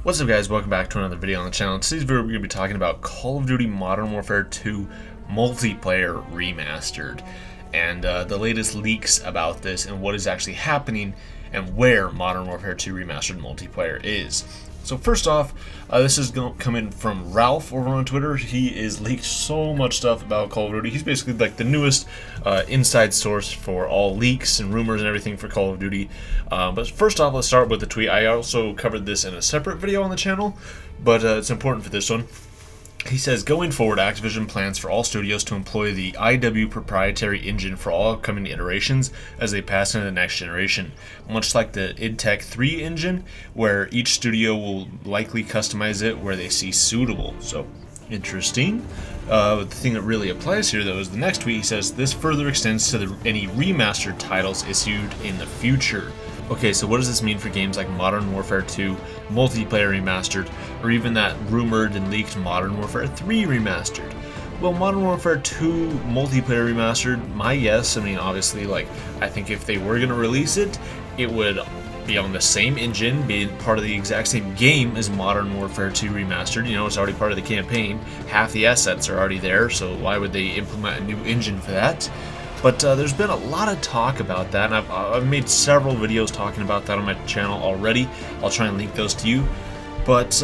What's up, guys? Welcome back to another video on the channel. In today's video we're going to be talking about Call of Duty Modern Warfare 2 Multiplayer Remastered and the latest leaks about this and what is actually happening and where Modern Warfare 2 Remastered Multiplayer is. So first off, this is coming from Ralph over on Twitter. He is leaked so much stuff about Call of Duty. He's basically like the newest inside source for all leaks and rumors and everything for Call of Duty. But first off, let's start with the tweet. I also covered this in a separate video on the channel, but it's important for this one. He says, going forward, Activision plans for all studios to employ the IW proprietary engine for all upcoming iterations as they pass into the next generation. Much like the idTech 3 engine, where each studio will likely customize it where they see suitable. So, interesting. The thing that really applies here, though, is the next tweet. He says, this further extends to any remastered titles issued in the future. Okay, so what does this mean for games like Modern Warfare 2 Multiplayer Remastered, or even that rumored and leaked Modern Warfare 3 Remastered? Well, Modern Warfare 2 Multiplayer Remastered, my guess, I mean, obviously, I think if they were going to release it, it would be on the same engine, being part of the exact same game as Modern Warfare 2 Remastered. You know, it's already part of the campaign. Half the assets are already there, so why would they implement a new engine for that? But there's been a lot of talk about that, and I've made several videos talking about that on my channel already. I'll try and link those to you. But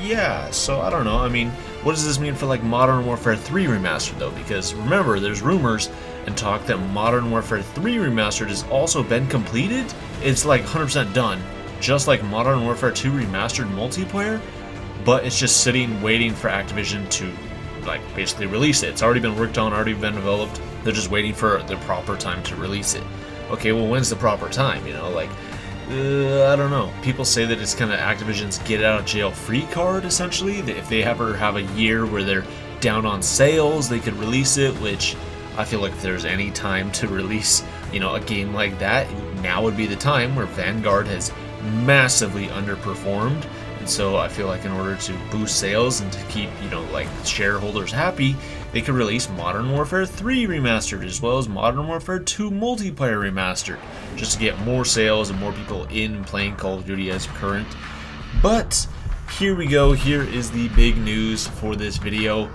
yeah, so I don't know. I mean, what does this mean for like Modern Warfare 3 Remastered though? Because remember, there's rumors and talk that Modern Warfare 3 Remastered has also been completed. It's like 100% done, just like Modern Warfare 2 Remastered Multiplayer, but it's just sitting waiting for Activision to basically release it. It's already been worked on, already been developed. They're just waiting for the proper time to release it. Okay, well, when's the proper time? You know, I don't know. People say that it's kind of Activision's get out of jail free card, essentially. If they ever have a year where they're down on sales, they could release it, which I feel like if there's any time to release, you know, a game like that, now would be the time, where Vanguard has massively underperformed. And so I feel like in order to boost sales and to keep, you know, shareholders happy, they could release Modern Warfare 3 Remastered as well as Modern Warfare 2 Multiplayer Remastered, just to get more sales and more people in playing Call of Duty as current. But here we go. Here is the big news for this video.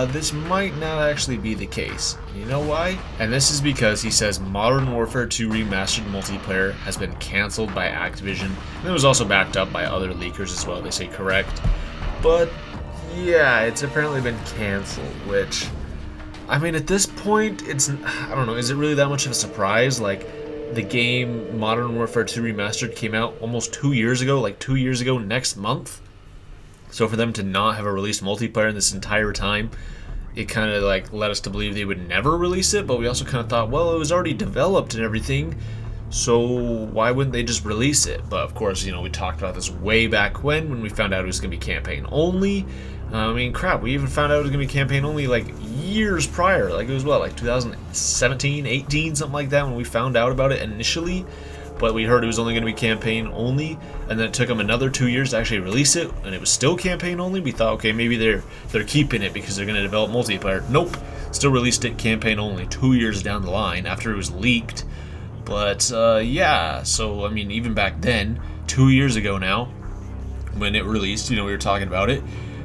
This might not actually be the case. You know why? And this is because he says Modern Warfare 2 Remastered Multiplayer has been cancelled by Activision. And it was also backed up by other leakers as well, they say correct. But yeah, it's apparently been cancelled, which, I mean, at this point, I don't know, is it really that much of a surprise? Like, the game Modern Warfare 2 Remastered came out almost 2 years ago, like 2 years ago next month. So for them to not have a released multiplayer in this entire time, it kind of led us to believe they would never release it, but we also kind of thought, well, it was already developed and everything, so why wouldn't they just release it? But of course, you know, we talked about this way back when we found out it was going to be campaign only. I mean, crap, we even found out it was going to be campaign only years prior. It was what, 2017, 18, something like that, when we found out about it initially. But we heard it was only going to be campaign only, and then it took them another 2 years to actually release it, and it was still campaign only. We thought, okay, maybe they're keeping it because they're going to develop multiplayer. Nope, still released it campaign only 2 years down the line after it was leaked. But yeah, so I mean, even back then, 2 years ago now, when it released, you know, we were talking about it.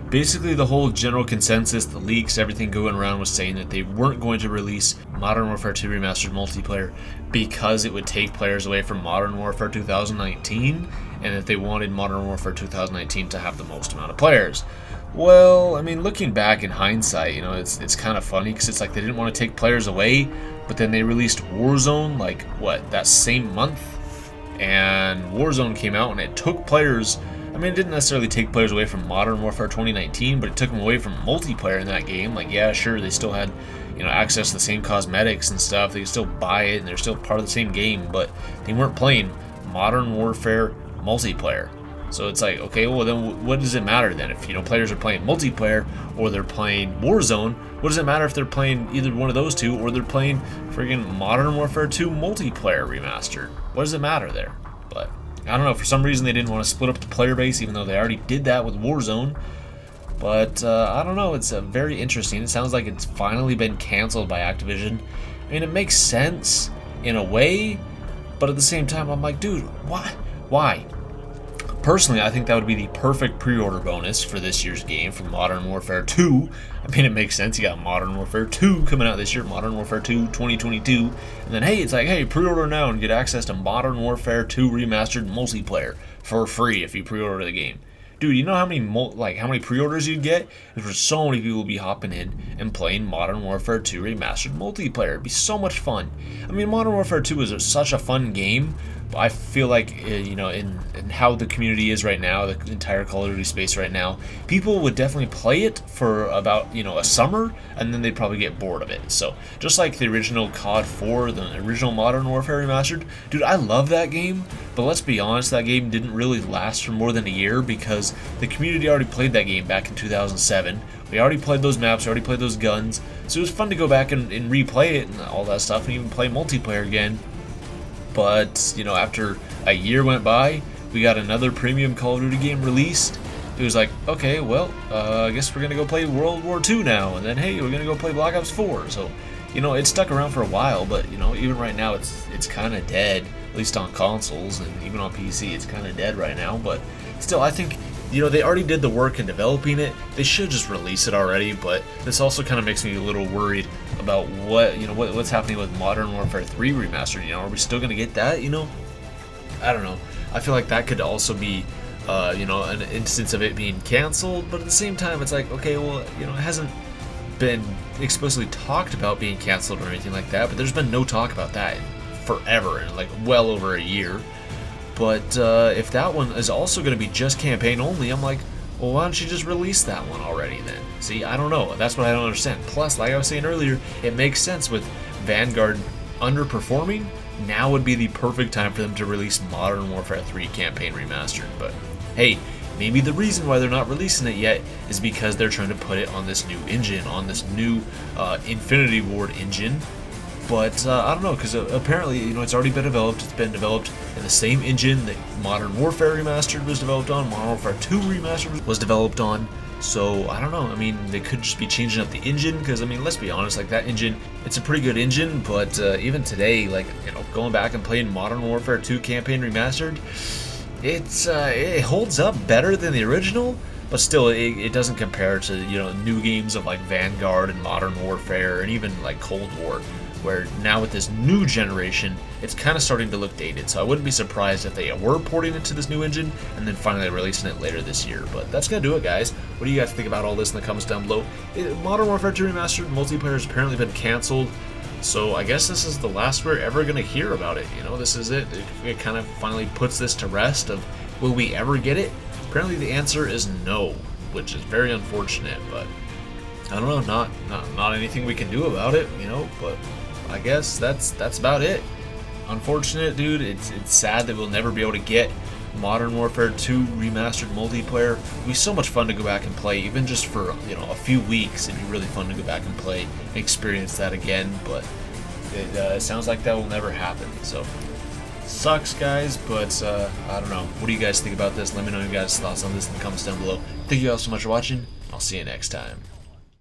Basically, the whole general consensus, the leaks, everything going around was saying that they weren't going to release Modern Warfare 2 Remastered Multiplayer because it would take players away from Modern Warfare 2019, and that they wanted Modern Warfare 2019 to have the most amount of players. Well, I mean, looking back in hindsight, you know, it's kind of funny because it's like they didn't want to take players away, but then they released Warzone, that same month, and Warzone came out and it took players. I mean, it didn't necessarily take players away from Modern Warfare 2019, but it took them away from multiplayer in that game. Yeah, sure, they still had, you know, access to the same cosmetics and stuff. They could still buy it, and they're still part of the same game, but they weren't playing Modern Warfare multiplayer. So it's like, okay, well then what does it matter then? If, you know, players are playing multiplayer or they're playing Warzone, what does it matter if they're playing either one of those two or they're playing friggin' Modern Warfare 2 Multiplayer Remastered? What does it matter there? But I don't know, for some reason they didn't want to split up the player base, even though they already did that with Warzone. But I don't know, it's very interesting. It sounds like it's finally been canceled by Activision. I mean, it makes sense in a way, but at the same time, I'm like, dude, why? Personally, I think that would be the perfect pre-order bonus for this year's game, for Modern Warfare 2. I mean, it makes sense. You got Modern Warfare 2 coming out this year, Modern Warfare 2 2022. And then, hey, it's like, hey, pre-order now and get access to Modern Warfare 2 Remastered Multiplayer for free if you pre-order the game. Dude, you know how many pre-orders you'd get? There's so many people would be hopping in and playing Modern Warfare 2 Remastered Multiplayer. It'd be so much fun. I mean, Modern Warfare 2 is such a fun game. I feel like, you know, in how the community is right now, the entire Call of Duty space right now, people would definitely play it for about, you know, a summer, and then they'd probably get bored of it. So, just like the original COD 4, the original Modern Warfare Remastered, dude, I love that game, but let's be honest, that game didn't really last for more than a year because the community already played that game back in 2007. We already played those maps, we already played those guns, so it was fun to go back and replay it and all that stuff, and even play multiplayer again. But, you know, after a year went by, we got another premium Call of Duty game released. It was like, okay, well, I guess we're going to go play World War II now. And then, hey, we're going to go play Black Ops 4. So, you know, it stuck around for a while. But, you know, even right now, it's kind of dead. At least on consoles and even on PC, it's kind of dead right now. But still, I think, you know, they already did the work in developing it. They should just release it already. But this also kind of makes me a little worried about what's happening with Modern Warfare 3 Remastered. You know, are we still gonna get that? You know, I don't know. I feel like that could also be, you know, an instance of it being canceled. But at the same time, it's like, okay, well, you know, it hasn't been explicitly talked about being canceled or anything like that. But there's been no talk about that in forever, and like well over a year. But if that one is also going to be just campaign only, I'm like, well, why don't you just release that one already then? See, I don't know. That's what I don't understand. Plus, like I was saying earlier, it makes sense with Vanguard underperforming. Now would be the perfect time for them to release Modern Warfare 3 Campaign Remastered. But hey, maybe the reason why they're not releasing it yet is because they're trying to put it on this new engine, on this new Infinity Ward engine. But I don't know, because apparently, you know, it's already been developed. It's been developed in the same engine that Modern Warfare Remastered was developed on, Modern Warfare 2 Remastered was developed on. So, I don't know. I mean, they could just be changing up the engine, because, I mean, let's be honest, like, that engine, it's a pretty good engine, but even today, like, you know, going back and playing Modern Warfare 2 Campaign Remastered, it holds up better than the original, but still, it doesn't compare to, you know, new games of, like, Vanguard and Modern Warfare, and even, like, Cold War, where now with this new generation, it's kind of starting to look dated. So I wouldn't be surprised if they were porting it to this new engine and then finally releasing it later this year. But that's going to do it, guys. What do you guys think about all this in the comments down below? Modern Warfare 2 Remastered multiplayer has apparently been canceled. So I guess this is the last we're ever going to hear about it. You know, this is it. It kind of finally puts this to rest of, will we ever get it? Apparently the answer is no, which is very unfortunate. But I don't know, not anything we can do about it, you know, but I guess that's about it. Unfortunate, dude. It's sad that we'll never be able to get Modern Warfare 2 Remastered Multiplayer. It'd be so much fun to go back and play, even just for, you know, a few weeks. It'd be really fun to go back and play and experience that again, but it sounds like that will never happen. So, sucks, guys, but I don't know. What do you guys think about this? Let me know your guys' thoughts on this in the comments down below. Thank you all so much for watching. I'll see you next time.